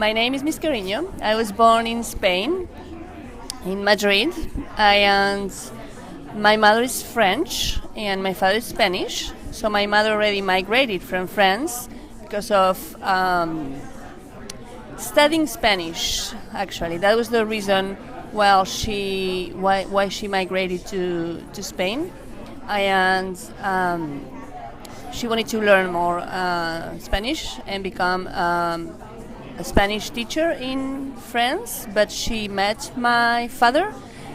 My name is Miss Carino. I was born in Spain, in Madrid, and my mother is French and my father is Spanish. So my mother already migrated from France because of studying Spanish. Actually, that was the reason why she migrated to Spain, and she wanted to learn more Spanish and become a Spanish teacher in France. But she met my father,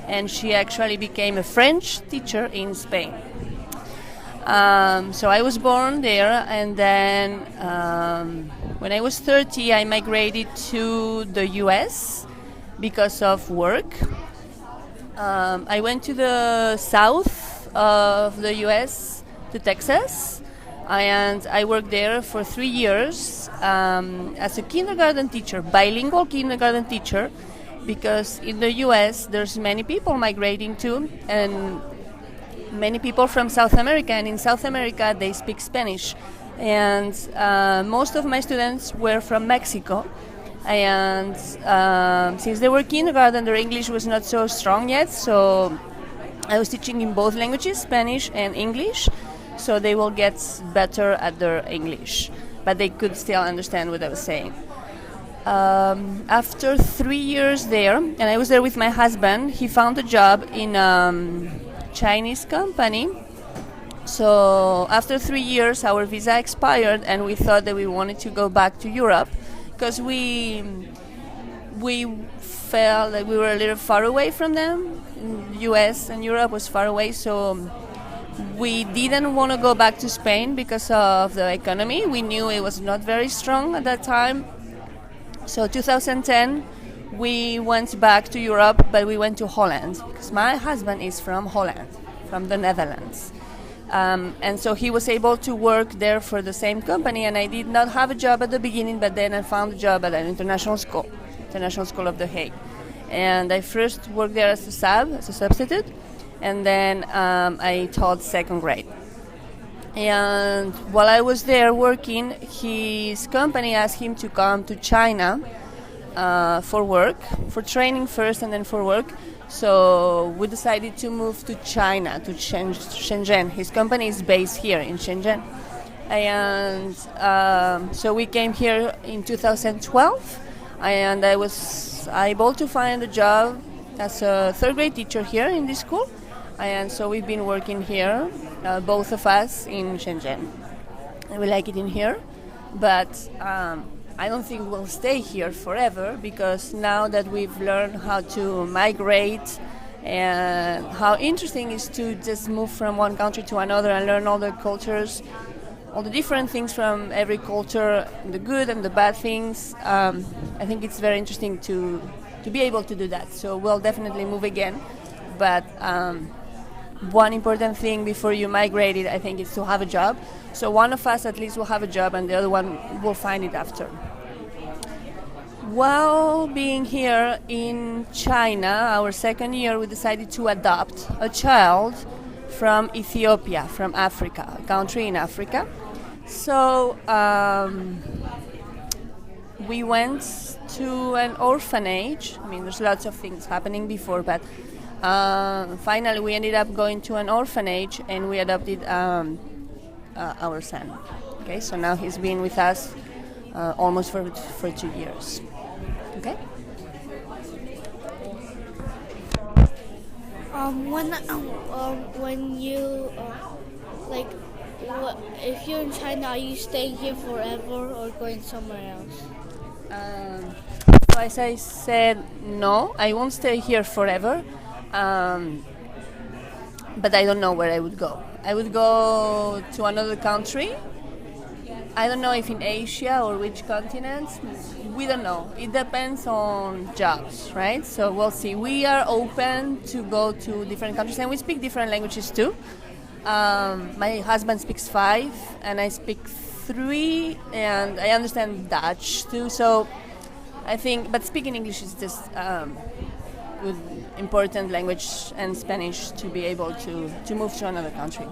and she actually became a French teacher in Spain. So I was born there, and then when I was 30, I migrated to the U.S. because of work. I went to the south of the U.S., to Texas, and I worked there for 3 years as a kindergarten teacher, bilingual kindergarten teacher, because in the U.S. there's many people migrating too, and many people from South America, and in South America they speak Spanish. And most of my students were from Mexico, and since they were kindergarten, their English was not so strong yet, so I was teaching in both languages, Spanish and English, so they will get better at their English, but they could still understand what I was saying. After 3 years there, and I was there with my husband, he found a job in Chinese company. So after 3 years, our visa expired, and we thought that we wanted to go back to Europe because we felt like we were a little far away from them. U.S. and Europe was far away, so we didn't want to go back to Spain because of the economy. We knew it was not very strong at that time. So 2010, we went back to Europe, but we went to Holland because my husband is from Holland, from the Netherlands. And so he was able to work there for the same company, and I did not have a job at the beginning, but then I found a job at an international school of The Hague. And I first worked there as a substitute, and then I taught second grade. And while I was there working, his company asked him to come to China for work, for training first and then for work. So we decided to move to China, to Shenzhen. His company is based here in Shenzhen. And so we came here in 2012, and I was able to find a job as a third grade teacher here in this school. And so we've been working here, both of us, in Shenzhen. And we like it in here, but I don't think we'll stay here forever, because now that we've learned how to migrate and how interesting it is to just move from one country to another and learn all the cultures, all the different things from every culture, the good and the bad things, I think it's very interesting to be able to do that. So we'll definitely move again, but one important thing before you migrate it, I think, is to have a job. So one of us at least will have a job, and the other one will find it after. While being here in China, our second year, we decided to adopt a child from Ethiopia, from Africa, a country in Africa. So we went to an orphanage. I mean, there's lots of things happening before, but finally we ended up going to an orphanage, and we adopted our son. Okay, so now he's been with us almost for 2 years. Okay. When you if you're in China, are you staying here forever or going somewhere else? So as I said, no, I won't stay here forever. But I don't know where I would go. I would go to another country. I don't know if in Asia or which continent. We don't know. It depends on jobs, right? So we'll see. We are open to go to different countries, and we speak different languages too. My husband speaks 5, and I speak 3, and I understand Dutch too. So I think, but speaking English is just good, important language, and Spanish to be able to move to another country.